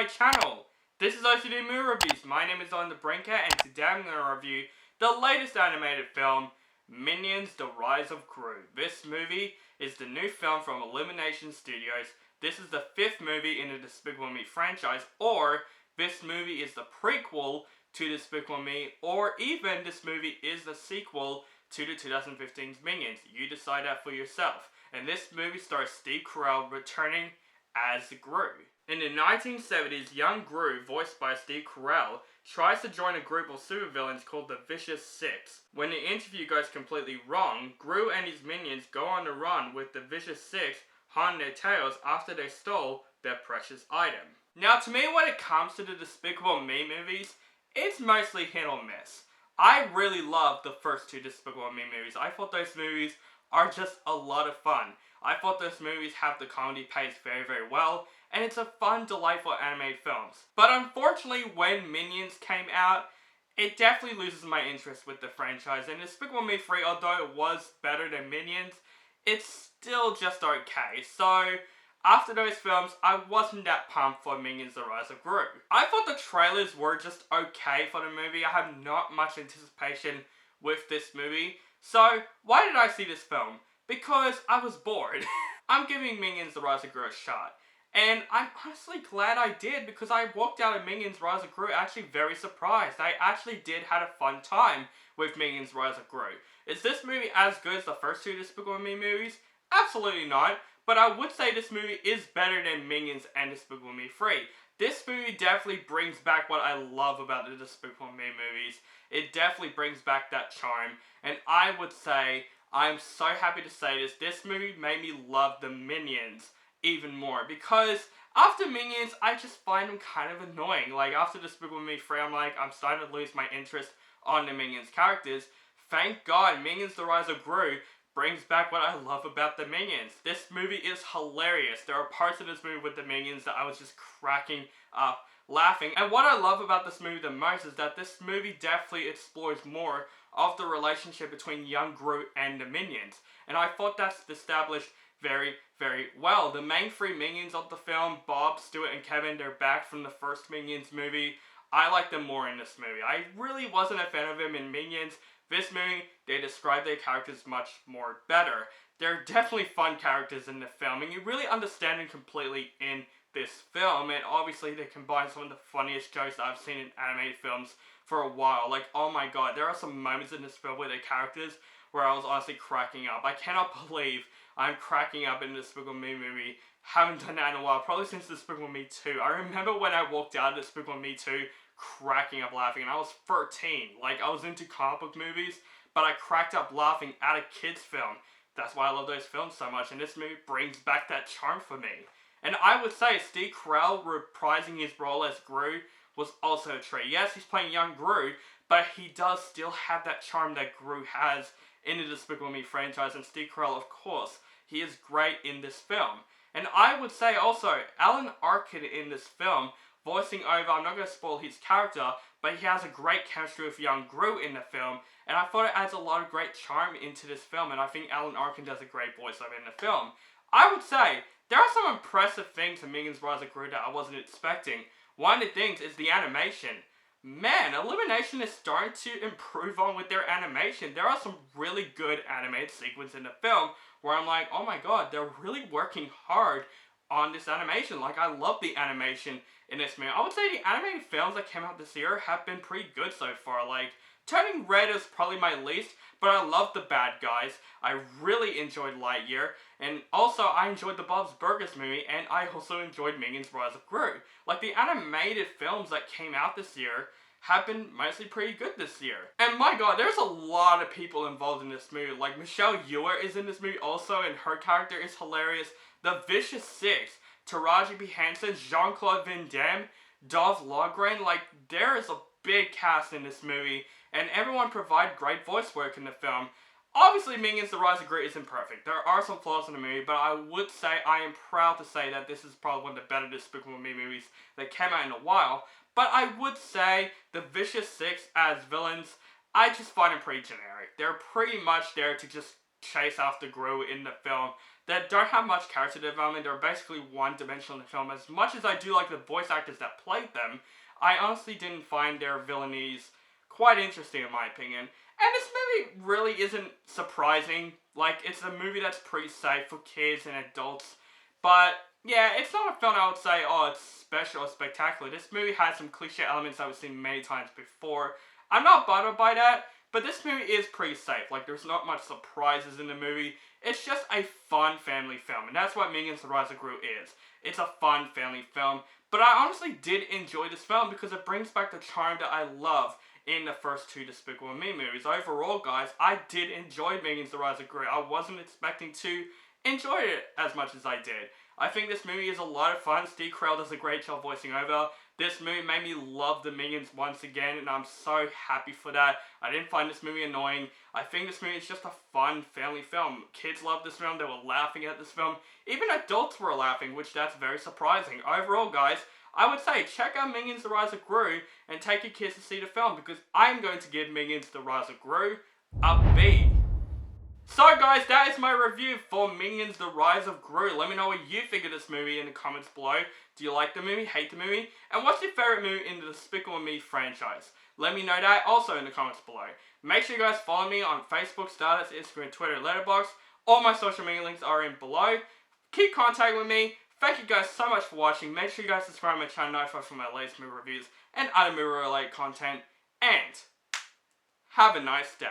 my channel. This is OCD Movie Reviews. My name is On the Brinker, and today I'm going to review the latest animated film, Minions: The Rise of Gru. This movie is the new film from Illumination Studios. This is the 5th movie in the Despicable Me franchise, or this movie is the prequel to Despicable Me, or even this movie is the sequel to the 2015's Minions. You decide that for yourself. And this movie stars Steve Carell returning as Gru. In the 1970s, young Gru, voiced by Steve Carell, tries to join a group of supervillains called the Vicious Six. When the interview goes completely wrong, Gru and his minions go on the run with the Vicious Six haunting their tails after they stole their precious item. Now, to me, when it comes to the Despicable Me movies, it's mostly hit or miss. I really love the first 2 Despicable Me movies. I thought those movies are just a lot of fun. I thought those movies have the comedy paced very, very well, and it's a fun, delightful animated films. But unfortunately, when Minions came out, it definitely loses my interest with the franchise, and Despicable Me 3, although it was better than Minions, it's still just okay. So, after those films, I wasn't that pumped for Minions: The Rise of Gru. I thought the trailers were just okay for the movie. I have not much anticipation with this movie. So, why did I see this film? Because I was bored. I'm giving Minions: The Rise of Gru a shot. And I'm honestly glad I did, because I walked out of Minions: Rise of Gru actually very surprised. I actually did have a fun time with Minions: Rise of Gru. Is this movie as good as the first 2 Despicable Me movies? Absolutely not. But I would say this movie is better than Minions and Despicable Me 3. This movie definitely brings back what I love about the Despicable Me movies. It definitely brings back that charm. And I would say, I'm so happy to say this, this movie made me love the Minions even more. Because after Minions, I just find them kind of annoying. Like, after Despicable Me 3, I'm starting to lose my interest on the Minions characters. Thank God, Minions: The Rise of Gru brings back what I love about the Minions. This movie is hilarious. There are parts of this movie with the Minions that I was just cracking up laughing. And what I love about this movie the most is that this movie definitely explores more of the relationship between young Gru and the Minions. And I thought that's established very, very well. The main 3 Minions of the film, Bob, Stuart, and Kevin, they're back from the first Minions movie. I like them more in this movie. I really wasn't a fan of them in Minions. This movie, they describe their characters much more better. They're definitely fun characters in the film, and you really understand them completely in this film, and obviously they combine some of the funniest jokes that I've seen in animated films for a while. Like, oh my god, there are some moments in this film with their characters where I was honestly cracking up. I cannot believe I'm cracking up in the Despicable Me movie. Haven't done that in a while, probably since Despicable Me 2. I remember when I walked out of Despicable Me 2 cracking up laughing, and I was 13. Like, I was into comic book movies, but I cracked up laughing at a kid's film. That's why I love those films so much, and this movie brings back that charm for me. And I would say Steve Carell reprising his role as Gru was also a treat. Yes, he's playing young Gru, but he does still have that charm that Gru has in the Despicable Me franchise, and Steve Carell, of course, he is great in this film. And I would say also, Alan Arkin in this film, voicing over, I'm not going to spoil his character, but he has a great chemistry with young Gru in the film, and I thought it adds a lot of great charm into this film, and I think Alan Arkin does a great voiceover in the film. I would say, there are some impressive things in Minions: Rise of Gru that I wasn't expecting. One of the things is the animation. Man, Illumination is starting to improve on with their animation. There are some really good animated sequences in the film where I'm like, oh my god, they're really working hard on this animation. Like, I love the animation in this movie. I would say the animated films that came out this year have been pretty good so far. Like, Turning Red is probably my least, but I love the bad guys. I really enjoyed Lightyear, and also I enjoyed the Bob's Burgers movie, and I also enjoyed Minions: Rise of Gru. Like, the animated films that came out this year have been mostly pretty good this year. And my god, there's a lot of people involved in this movie. Like, Michelle Yeoh is in this movie also, and her character is hilarious. The Vicious Six, Taraji P. Henson, Jean-Claude Van Damme, Dolph Lundgren, like, there is a big cast in this movie, and everyone provided great voice work in the film. Obviously, Minions: The Rise of Gru isn't perfect. There are some flaws in the movie, but I would say, I am proud to say that this is probably one of the better Despicable Me movies that came out in a while. But I would say, the Vicious Six as villains, I just find them pretty generic. They're pretty much there to just chase after Gru in the film that don't have much character development. They're basically one-dimensional in the film. As much as I do like the voice actors that played them, I honestly didn't find their villainies quite interesting in my opinion. And this movie really isn't surprising. Like, it's a movie that's pretty safe for kids and adults. But, yeah, it's not a film I would say, oh, it's special or spectacular. This movie has some cliche elements that we've seen many times before. I'm not bothered by that, but this movie is pretty safe. Like, there's not much surprises in the movie. It's just a fun family film, and that's what Minions: The Rise of Gru is. It's a fun family film, but I honestly did enjoy this film because it brings back the charm that I love in the first two Despicable Me movies. Overall, guys, I did enjoy Minions: The Rise of Gru. I wasn't expecting to enjoy it as much as I did. I think this movie is a lot of fun. Steve Carell does a great job voicing over. This movie made me love the Minions once again, and I'm so happy for that. I didn't find this movie annoying. I think this movie is just a fun family film. Kids love this film. They were laughing at this film. Even adults were laughing, which that's very surprising. Overall, guys, I would say check out Minions: The Rise of Gru and take your kids to see the film because I'm going to give Minions: The Rise of Gru a B. So guys, that is my review for Minions: The Rise of Gru. Let me know what you think of this movie in the comments below. Do you like the movie, hate the movie? And what's your favourite movie in the Despicable Me franchise? Let me know that also in the comments below. Make sure you guys follow me on Facebook, Stardust, Instagram, Twitter, Letterboxd. All my social media links are in below. Keep contact with me. Thank you guys so much for watching. Make sure you guys subscribe to my channel, notified for my latest movie reviews and other movie related content. And have a nice day.